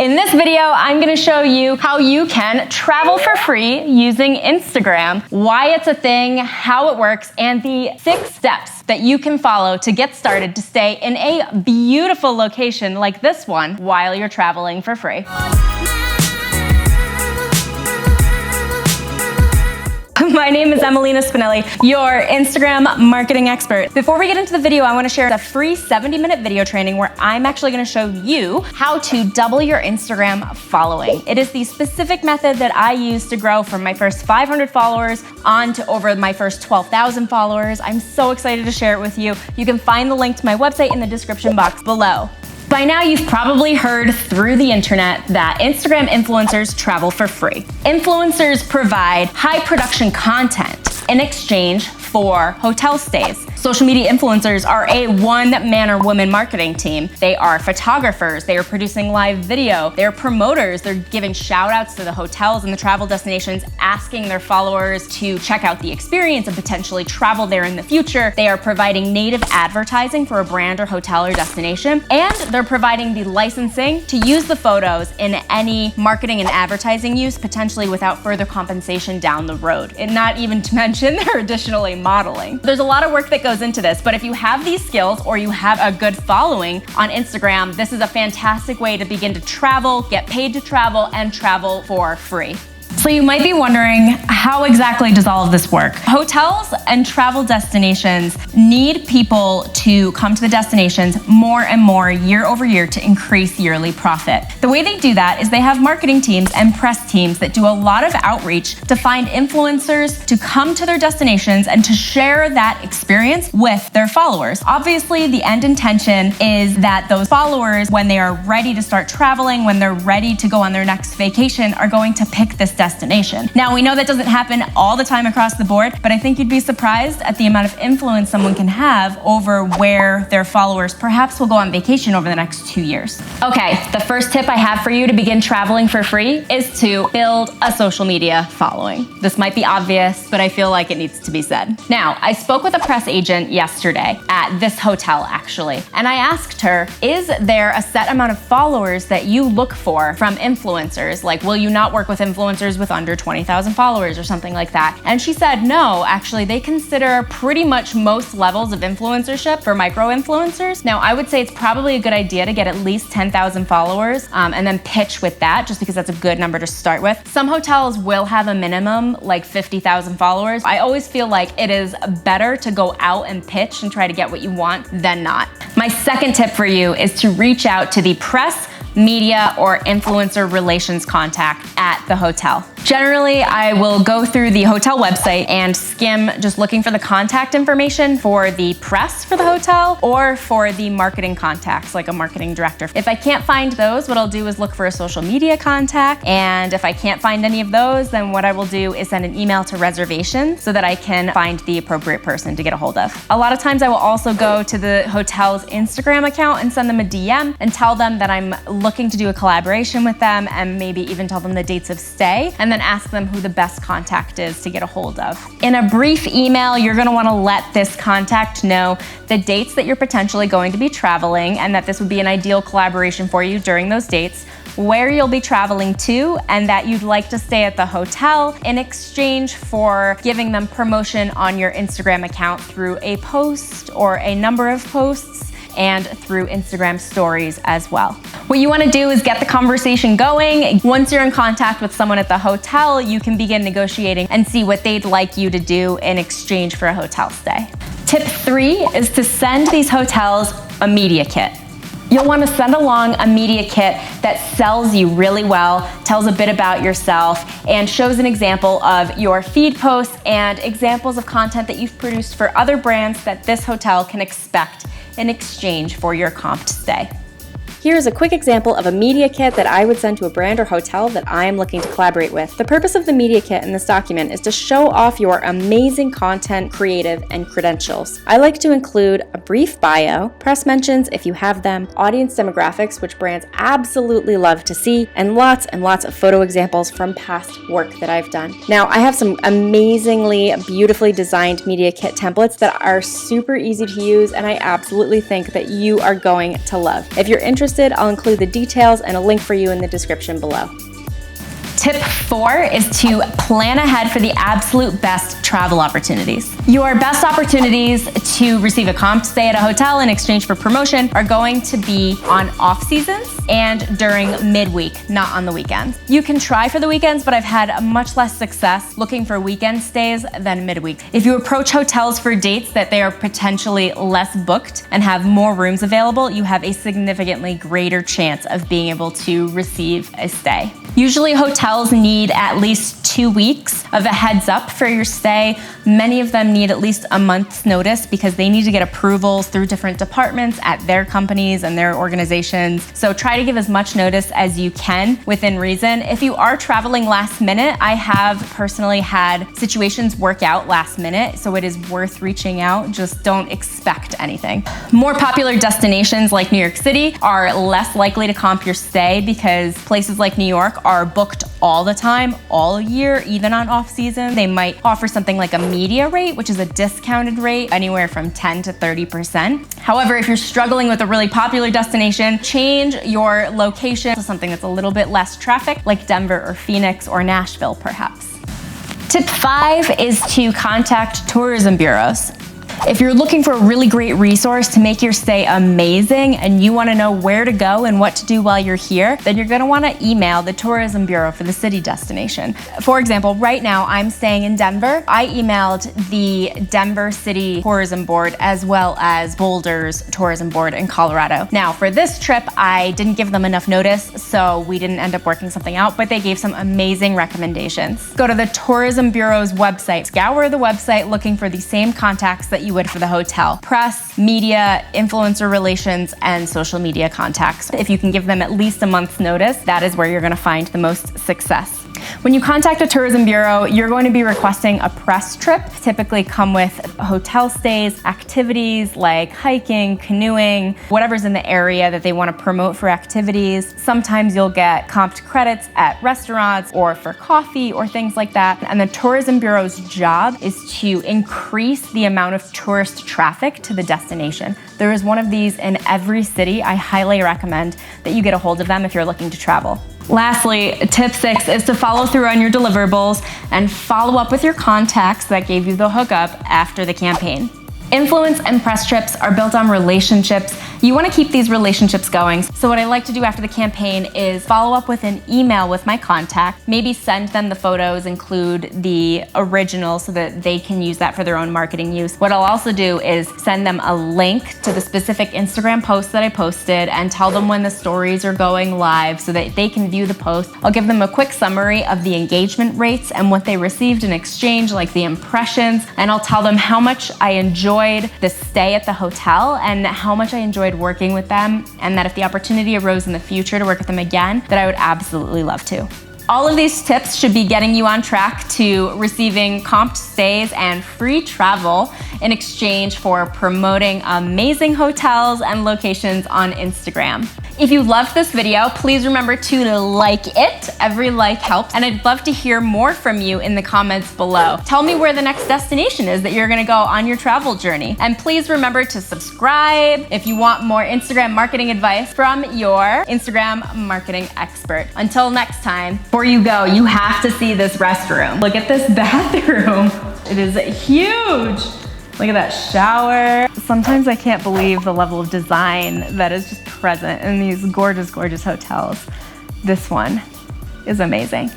In this video, I'm gonna show you how you can travel for free using Instagram, why it's a thing, how it works, and the 6 steps that you can follow to get started to stay in a beautiful location like this one while you're traveling for free. My name is Emelina Spinelli, your Instagram marketing expert. Before we get into the video, I want to share a free 70-minute video training where I'm actually going to show you how to double your Instagram following. It is the specific method that I use to grow from my first 500 followers on to over my first 12,000 followers. I'm so excited to share it with you. You can find the link to my website in the description box below. By now, you've probably heard through the internet that Instagram influencers travel for free. Influencers provide high production content in exchange for hotel stays. Social media influencers are a one-man or woman marketing team. They are photographers, they are producing live video, they're promoters, they're giving shout outs to the hotels and the travel destinations, asking their followers to check out the experience and potentially travel there in the future. They are providing native advertising for a brand or hotel or destination, and they're providing the licensing to use the photos in any marketing and advertising use, potentially without further compensation down the road. And not even to mention they're additionally modeling. There's a lot of work that goes into this, but if you have these skills or you have a good following on Instagram, this is a fantastic way to begin to travel, get paid to travel, and travel for free. So you might be wondering, how exactly does all of this work? Hotels and travel destinations need people to come to the destinations more and more year over year to increase yearly profit. The way they do that is they have marketing teams and press teams that do a lot of outreach to find influencers to come to their destinations and to share that experience with their followers. Obviously, the end intention is that those followers, when they are ready to start traveling, when they're ready to go on their next vacation, are going to pick this destination. Now, we know that doesn't happen all the time across the board, but I think you'd be surprised at the amount of influence someone can have over where their followers perhaps will go on vacation over the next 2 years. Okay, the first tip I have for you to begin traveling for free is to build a social media following. This might be obvious, but I feel like it needs to be said. Now, I spoke with a press agent yesterday at this hotel, actually, and I asked her, is there a set amount of followers that you look for from influencers? Like, will you not work with influencers with under 20,000 followers or something like that? And she said, no, actually, they consider pretty much most levels of influencership for micro influencers. Now, I would say it's probably a good idea to get at least 10,000 followers and then pitch with that, just because that's a good number to start with. Some hotels will have a minimum, like 50,000 followers. I always feel like it is better to go out and pitch and try to get what you want than not. My second tip for you is to reach out to the press, media, or influencer relations contact at the hotel. Generally, I will go through the hotel website and skim just looking for the contact information for the press for the hotel or for the marketing contacts, like a marketing director. If I can't find those, what I'll do is look for a social media contact. And if I can't find any of those, then what I will do is send an email to reservations so that I can find the appropriate person to get a hold of. A lot of times I will also go to the hotel's Instagram account and send them a DM and tell them that I'm looking to do a collaboration with them, and maybe even tell them the dates of stay, and then ask them who the best contact is to get a hold of. In a brief email, you're gonna wanna let this contact know the dates that you're potentially going to be traveling, and that this would be an ideal collaboration for you during those dates, where you'll be traveling to, and that you'd like to stay at the hotel in exchange for giving them promotion on your Instagram account through a post or a number of posts, and through Instagram stories as well. What you wanna do is get the conversation going. Once you're in contact with someone at the hotel, you can begin negotiating and see what they'd like you to do in exchange for a hotel stay. Tip 3 is to send these hotels a media kit. You'll want to send along a media kit that sells you really well, tells a bit about yourself, and shows an example of your feed posts and examples of content that you've produced for other brands that this hotel can expect in exchange for your comped stay. Here's a quick example of a media kit that I would send to a brand or hotel that I am looking to collaborate with. The purpose of the media kit in this document is to show off your amazing content, creative, and credentials. I like to include a brief bio, press mentions if you have them, audience demographics, which brands absolutely love to see, and lots of photo examples from past work that I've done. Now, I have some amazingly, beautifully designed media kit templates that are super easy to use, and I absolutely think that you are going to love. If you're interested interested, I'll include the details and a link for you in the description below. Tip 4 is to plan ahead for the absolute best travel opportunities. Your best opportunities to receive a comp stay at a hotel in exchange for promotion are going to be on off seasons and during midweek, not on the weekends. You can try for the weekends, but I've had much less success looking for weekend stays than midweek. If you approach hotels for dates that they are potentially less booked and have more rooms available, you have a significantly greater chance of being able to receive a stay. Usually hotels need at least 2 weeks of a heads up for your stay. Many of them need at least a month's notice because they need to get approvals through different departments at their companies and their organizations. So try to give as much notice as you can within reason. If you are traveling last minute, I have personally had situations work out last minute, so it is worth reaching out. Just don't expect anything. More popular destinations like New York City are less likely to comp your stay because places like New York are booked all the time, all year, even on off season. They might offer something like a media rate, which is a discounted rate, anywhere from 10 to 30%. However, if you're struggling with a really popular destination, change your location to something that's a little bit less traffic, like Denver or Phoenix or Nashville, perhaps. Tip 5 is to contact tourism bureaus. If you're looking for a really great resource to make your stay amazing and you want to know where to go and what to do while you're here, then you're going to want to email the tourism bureau for the city destination. For example, right now I'm staying in Denver. I emailed the Denver City Tourism Board as well as Boulder's Tourism Board in Colorado. Now for this trip, I didn't give them enough notice, so we didn't end up working something out, but they gave some amazing recommendations. Go to the tourism bureau's website, scour the website looking for the same contacts that you would for the hotel: press, media, influencer relations, and social media contacts. If you can give them at least a month's notice, that is where you're going to find the most success. When you contact a tourism bureau, you're going to be requesting a press trip, typically come with hotel stays, activities like hiking, canoeing, whatever's in the area that they want to promote for activities. Sometimes you'll get comped credits at restaurants or for coffee or things like that. And the tourism bureau's job is to increase the amount of tourist traffic to the destination. There is one of these in every city. I highly recommend that you get a hold of them if you're looking to travel. Lastly, tip 6 is to follow through on your deliverables and follow up with your contacts that gave you the hookup after the campaign. Influence and press trips are built on relationships. You want to keep these relationships going. So what I like to do after the campaign is follow up with an email with my contact, maybe send them the photos, include the original so that they can use that for their own marketing use. What I'll also do is send them a link to the specific Instagram post that I posted and tell them when the stories are going live so that they can view the post. I'll give them a quick summary of the engagement rates and what they received in exchange, like the impressions, and I'll tell them how much I enjoyed the stay at the hotel and how much I enjoyed working with them, and that if the opportunity arose in the future to work with them again, that I would absolutely love to. All of these tips should be getting you on track to receiving comped stays and free travel in exchange for promoting amazing hotels and locations on Instagram. If you loved this video, please remember to like it. Every like helps, and I'd love to hear more from you in the comments below. Tell me where the next destination is that you're gonna go on your travel journey. And please remember to subscribe if you want more Instagram marketing advice from your Instagram marketing expert. Until next time, before you go, you have to see this restroom. Look at this bathroom. It is huge. Look at that shower. Sometimes I can't believe the level of design that is just present in these gorgeous, gorgeous hotels. This one is amazing.